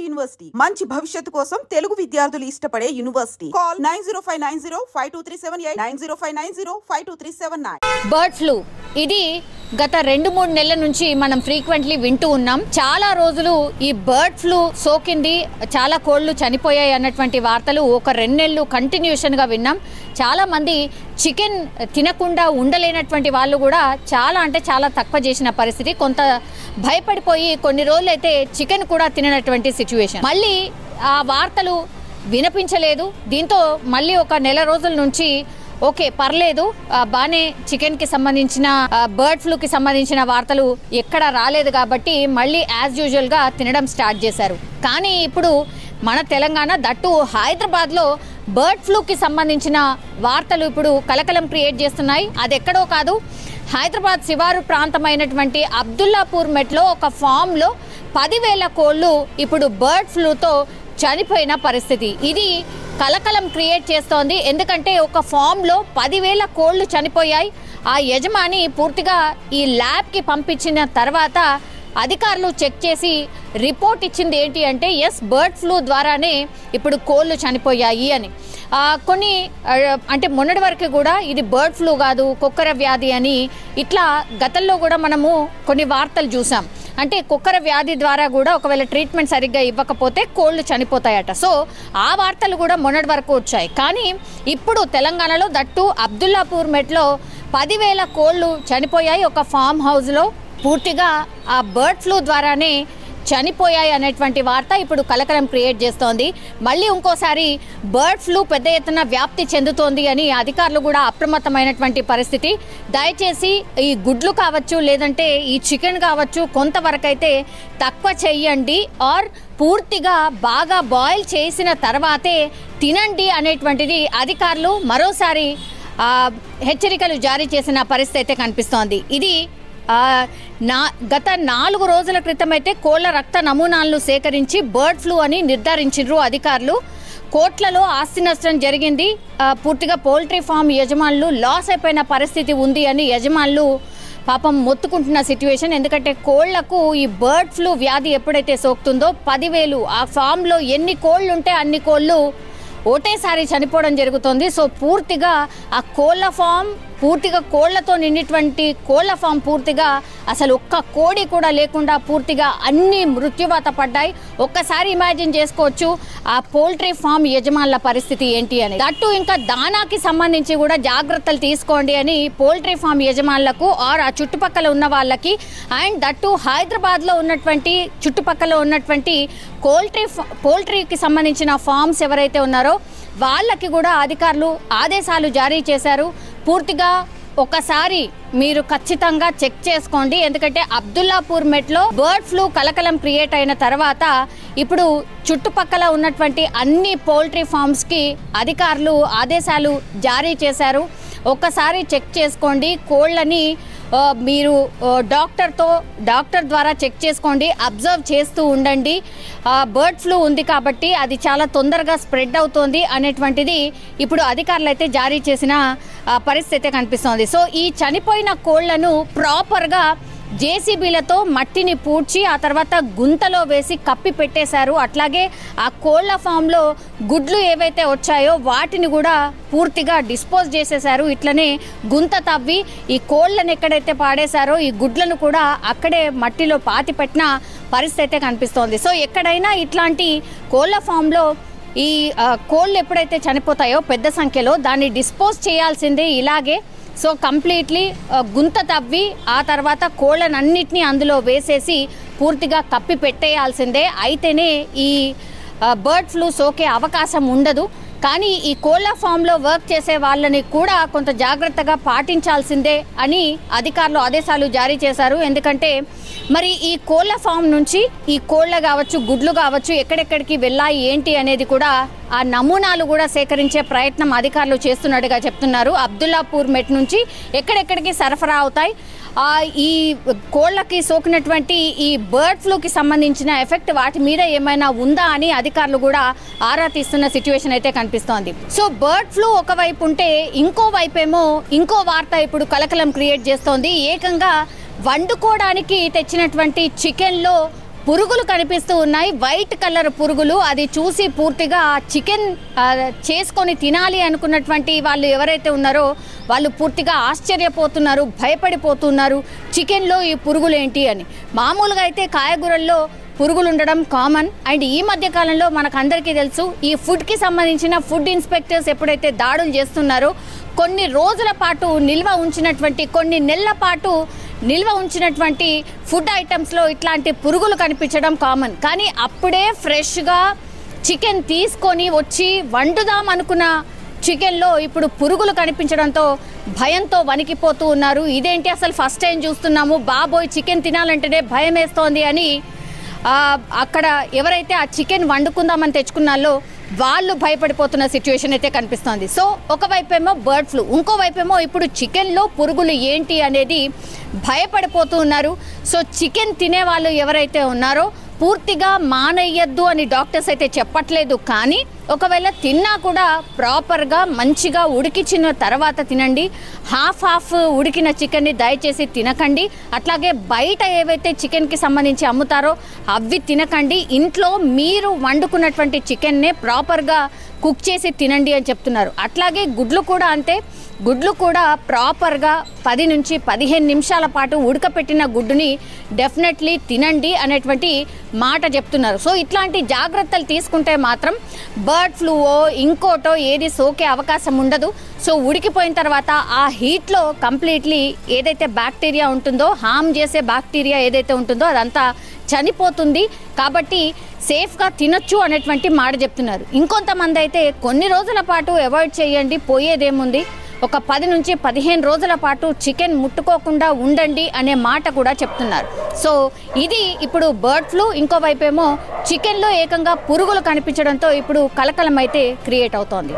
University మంచి భవిష్యత్తు కోసం తెలుగు విద్యార్థులు ఇష్టపడే యూనివర్సిటీ. కాల్ 9059052378 9059052379. బర్డ్ ఫ్లూ ఇది గత 2-3 నెలల నుంచి మనం ఫ్రీక్వెంట్లీ వింటూ ఉన్నాం. చాలా రోజులు ఈ బర్డ్ ఫ్లూ సోకింది, చాలా కోళ్లు చనిపోయాయి అన్నటువంటి వార్తలు ఒక 2 నెలలు కంటిన్యూషన్గా విన్నాం. చాలా మంది చికెన్ తినకుండా ఉండలేనటువంటి వాళ్ళు కూడా చాలా తక్కువ చేసిన పరిస్థితి. కొంత భయపడిపోయి కొన్ని రోజులు అయితే చికెన్ కూడా తిననటువంటి సిచ్యువేషన్. మళ్ళీ ఆ వార్తలు వినిపించలేదు. దీంతో మళ్ళీ ఒక నెల రోజుల నుంచి ఓకే పర్లేదు, బాగానే చికెన్కి సంబంధించిన బర్డ్ ఫ్లూకి సంబంధించిన వార్తలు ఎక్కడ రాలేదు కాబట్టి మళ్ళీ యాజ్ యూజువల్గా తినడం స్టార్ట్ చేశారు. కానీ ఇప్పుడు మన తెలంగాణ దట్టు హైదరాబాద్లో బర్డ్ ఫ్లూకి సంబంధించిన వార్తలు ఇప్పుడు కలకలం క్రియేట్ చేస్తున్నాయి. అది ఎక్కడో కాదు, హైదరాబాద్ శివారు ప్రాంతమైనటువంటి అబ్దుల్లాపూర్ మెట్లో ఒక ఫామ్లో 10,000 కోళ్ళు ఇప్పుడు బర్డ్ ఫ్లూతో చనిపోయిన పరిస్థితి. ఇది కలకలం క్రియేట్ చేస్తోంది. ఎందుకంటే ఒక ఫామ్లో 10,000 కోళ్లు చనిపోయాయి. ఆ యజమాని పూర్తిగా ఈ ల్యాబ్కి పంపించిన తర్వాత అధికారులు చెక్ చేసి రిపోర్ట్ ఇచ్చింది ఏంటి అంటే ఎస్, బర్డ్ ఫ్లూ ద్వారానే ఇప్పుడు కోళ్లు చనిపోయాయి అని. కొన్ని అంటే మొన్నటి వరకు కూడా ఇది బర్డ్ ఫ్లూ కాదు, కుక్కర వ్యాధి అని ఇట్లా గతంలో కూడా మనము కొన్ని వార్తలు చూసాం. అంటే కుక్కర వ్యాధి ద్వారా కూడా ఒకవేళ ట్రీట్మెంట్ సరిగ్గా ఇవ్వకపోతే కోళ్లు చనిపోతాయట. సో ఆ వార్తలు కూడా మొన్నటి వరకు వచ్చాయి. కానీ ఇప్పుడు తెలంగాణలో దట్టు అబ్దుల్లాపూర్ మెట్లో 10,000 కోళ్లు చనిపోయాయి ఒక ఫామ్ హౌస్లో. పూర్తిగా ఆ బర్డ్ ఫ్లూ ద్వారానే చనిపోయాయి అనేటువంటి వార్త ఇప్పుడు కలకలం క్రియేట్ చేస్తోంది. మళ్ళీ ఇంకోసారి బర్డ్ ఫ్లూ పెద్ద ఎత్తున వ్యాప్తి చెందుతోంది అని అధికారులు కూడా అప్రమత్తమైనటువంటి పరిస్థితి. దయచేసి ఈ గుడ్లు కావచ్చు, లేదంటే ఈ చికెన్ కావచ్చు, కొంతవరకు అయితే తక్కువ చెయ్యండి, ఆర్ పూర్తిగా బాగా బాయిల్ చేసిన తర్వాతే తినండి అనేటువంటిది అధికారులు మరోసారి హెచ్చరికలు జారీ చేసిన పరిస్థితి అయితే కనిపిస్తోంది. ఇది గత 4 రోజుల క్రితం అయితే కోళ్ల రక్త నమూనాలను సేకరించి బర్డ్ ఫ్లూ అని నిర్ధారించారు అధికారులు. కోట్లలో ఆస్తి నష్టం జరిగింది. పూర్తిగా పౌల్ట్రీ ఫామ్ యజమానులు లాస్ అయిపోయిన పరిస్థితి ఉంది అని యజమానులు పాపం మొత్తుకుంటున్న సిచ్యువేషన్. ఎందుకంటే కోళ్లకు ఈ బర్డ్ ఫ్లూ వ్యాధి ఎప్పుడైతే సోకుతుందో 10,000 ఆ ఫామ్లో ఎన్ని కోళ్ళు ఉంటే అన్ని కోళ్ళు ఒకటేసారి చనిపోవడం జరుగుతుంది. సో పూర్తిగా ఆ కోళ్ల ఫామ్ పూర్తిగా కోళ్లతో నిండినటువంటి కోళ్ల ఫామ్ పూర్తిగా అసలు ఒక్క కోడి కూడా లేకుండా పూర్తిగా అన్ని మృత్యువాత పడ్డాయి. ఒక్కసారి ఇమాజిన్ చేసుకోవచ్చు ఆ పౌల్ట్రీ ఫామ్ యజమానుల పరిస్థితి ఏంటి అని. దట్టు ఇంకా దానాకి సంబంధించి కూడా జాగ్రత్తలు తీసుకోండి అని పౌల్ట్రీ ఫామ్ యజమానులకు ఆర్ ఆ చుట్టుపక్కల ఉన్న వాళ్ళకి, అండ్ దట్టు హైదరాబాద్లో ఉన్నటువంటి చుట్టుపక్కల ఉన్నటువంటి పౌల్ట్రీకి సంబంధించిన ఫామ్స్ ఎవరైతే ఉన్నారో వాళ్ళకి కూడా అధికారులు ఆదేశాలు జారీ చేశారు. పూర్తిగా ఒకసారి మీరు ఖచ్చితంగా చెక్ చేసుకోండి. ఎందుకంటే అబ్దుల్లాపూర్ మెట్లో బర్డ్ ఫ్లూ కలకలం క్రియేట్ అయిన తర్వాత ఇప్పుడు చుట్టుపక్కల ఉన్నటువంటి అన్ని పౌల్ట్రీ ఫామ్స్కి అధికారులు ఆదేశాలు జారీ చేశారు. ఒక్కసారి చెక్ చేసుకోండి. కోళ్ళని మీరు డాక్టర్ ద్వారా చెక్ చేసుకోండి, అబ్జర్వ్ చేస్తూ ఉండండి. బర్డ్ ఫ్లూ ఉంది కాబట్టి అది చాలా తొందరగా స్ప్రెడ్ అవుతోంది అనేటువంటిది ఇప్పుడు అధికారులు అయితే జారీ చేసిన పరిస్థితి కనిపిస్తోంది. సో ఈ చనిపోయిన కోళ్లను ప్రాపర్గా జేసీబీలతో మట్టిని పూడ్చి ఆ తర్వాత గుంతలో వేసి కప్పి పెట్టేశారు. అట్లాగే ఆ కోళ్ల ఫామ్లో గుడ్లు ఏవైతే వచ్చాయో వాటిని కూడా పూర్తిగా డిస్పోజ్ చేసేశారు. ఇట్లనే గుంత తవ్వి ఈ కోళ్లను ఎక్కడైతే పాడేశారో ఈ గుడ్లను కూడా అక్కడే మట్టిలో పాతి పెట్టిన పరిస్థితి అయితే కనిపిస్తోంది. సో ఎక్కడైనా ఇట్లాంటి కోళ్ల ఫామ్లో ఈ కోళ్ళు ఎప్పుడైతే చనిపోతాయో పెద్ద సంఖ్యలో దాన్ని డిస్పోజ్ చేయాల్సిందే ఇలాగే. సో కంప్లీట్లీ గుంత తవ్వి ఆ తర్వాత కోళ్ళనన్నిటినీ అందులో వేసేసి పూర్తిగా కప్పి పెట్టేయాల్సిందే. అయితేనే ఈ బర్డ్ ఫ్లూ సోకే అవకాశం ఉండదు. కానీ ఈ కోళ్ల ఫామ్లో వర్క్ చేసే వాళ్ళని కూడా కొంత జాగ్రత్తగా పాటించాల్సిందే అని అధికారులు ఆదేశాలు జారీ చేశారు. ఎందుకంటే మరి ఈ కోళ్ల ఫామ్ నుంచి ఈ కోళ్ళ కావచ్చు, గుడ్లు కావచ్చు ఎక్కడెక్కడికి వెళ్ళాయి ఏంటి అనేది కూడా ఆ నమూనాలు కూడా సేకరించే ప్రయత్నం అధికారులు చేస్తున్నట్టుగా చెప్తున్నారు. అబ్దుల్లాపూర్ మెట్ నుంచి ఎక్కడెక్కడికి సరఫరా అవుతాయి, ఈ కోళ్ళకి సోకినటువంటి ఈ బర్డ్ ఫ్లూకి సంబంధించిన ఎఫెక్ట్ వాటి మీద ఏమైనా ఉందా అని అధికారులు కూడా ఆరా తీస్తున్న సిచ్యువేషన్ అయితే కనిపిస్తోంది. సో బర్డ్ ఫ్లూ ఒకవైపు ఉంటే ఇంకో వైపేమో ఇంకో వార్త ఇప్పుడు కలకలం క్రియేట్ చేస్తోంది. ఏకంగా వండుకోవడానికి తెచ్చినటువంటి చికెన్లో పురుగులు కనిపిస్తూ ఉన్నాయి, వైట్ కలర్ పురుగులు. అది చూసి పూర్తిగా చికెన్ చేసుకొని తినాలి అనుకున్నటువంటి వాళ్ళు ఎవరైతే ఉన్నారో వాళ్ళు పూర్తిగా ఆశ్చర్యపోతున్నారు, భయపడిపోతున్నారు. చికెన్లో ఈ పురుగులు ఏంటి అని. మామూలుగా అయితే కాయగూరల్లో పురుగులు ఉండడం కామన్. అండ్ ఈ మధ్య కాలంలో మనకు అందరికీ తెలుసు, ఈ ఫుడ్కి సంబంధించిన ఫుడ్ ఇన్స్పెక్టర్స్ ఎప్పుడైతే దాడులు చేస్తున్నారో కొన్ని రోజుల పాటు నిల్వ ఉంచినటువంటి, కొన్ని నెలల పాటు నిల్వ ఉంచినటువంటి ఫుడ్ ఐటమ్స్లో ఇట్లాంటి పురుగులు కనిపించడం కామన్. కానీ అప్పుడే ఫ్రెష్గా చికెన్ తీసుకొని వచ్చి వండుదాం అనుకున్న చికెన్లో ఇప్పుడు పురుగులు కనిపించడంతో భయంతో వణికిపోతూ ఉన్నారు. ఇదేంటి అసలు ఫస్ట్ టైం చూస్తున్నాము, బాబోయ్ చికెన్ తినాలంటేనే భయం వేస్తోంది అని అక్కడ ఎవరైతే ఆ చికెన్ వండుకుందామని తెచ్చుకున్నారో వాళ్ళు భయపడిపోతున్న సిచ్యువేషన్ అయితే కనిపిస్తోంది. సో ఒకవైపేమో బర్డ్ ఫ్లూ, ఇంకోవైపేమో ఇప్పుడు చికెన్లో పురుగులు ఏంటి అనేది భయపడిపోతూ ఉన్నారు. సో చికెన్ తినే వాళ్ళు ఎవరైతే ఉన్నారో పూర్తిగా మానేయద్దు అని డాక్టర్స్ అయితే చెప్పట్లేదు. కానీ ఒకవేళ తిన్నా కూడా ప్రాపర్గా మంచిగా ఉడికించిన తర్వాత తినండి. హాఫ్ ఉడికిన చికెన్ని దయచేసి తినకండి. అట్లాగే బయట ఏవైతే చికెన్కి సంబంధించి అమ్ముతారో అవి తినకండి. ఇంట్లో మీరు వండుకున్నటువంటి చికెన్నే ప్రాపర్గా కుక్ చేసి తినండి అని చెప్తున్నారు. అట్లాగే గుడ్లు కూడా అంతే. గుడ్లు కూడా ప్రాపర్గా 10 నుంచి 15 నిమిషాల పాటు ఉడకపెట్టిన గుడ్డుని డెఫినెట్లీ తినండి అనేటువంటి మాట చెప్తున్నారు. సో ఇట్లాంటి జాగ్రత్తలు తీసుకుంటే మాత్రం బర్డ్ ఫ్లూవో ఇంకోటో ఏది సోకే అవకాశం ఉండదు. సో ఉడికిపోయిన తర్వాత ఆ హీట్లో కంప్లీట్లీ ఏదైతే బ్యాక్టీరియా ఉంటుందో, హామ్ చేసే బ్యాక్టీరియా ఏదైతే ఉంటుందో అదంతా చనిపోతుంది. కాబట్టి సేఫ్గా తినొచ్చు అనేటువంటి మాట చెప్తున్నారు. ఇంకొంతమంది అయితే కొన్ని రోజుల పాటు అవాయిడ్ చేయండి, పోయేదేముంది, ఒక 10 నుంచి 15 రోజుల పాటు చికెన్ ముట్టుకోకుండా ఉండండి అనే మాట కూడా చెప్తున్నారు. సో ఇది ఇప్పుడు బర్డ్ ఫ్లూ. ఇంకోవైపేమో చికెన్లో ఏకంగా పురుగులు కనిపించడంతో ఇప్పుడు కలకలం అయితే క్రియేట్ అవుతోంది.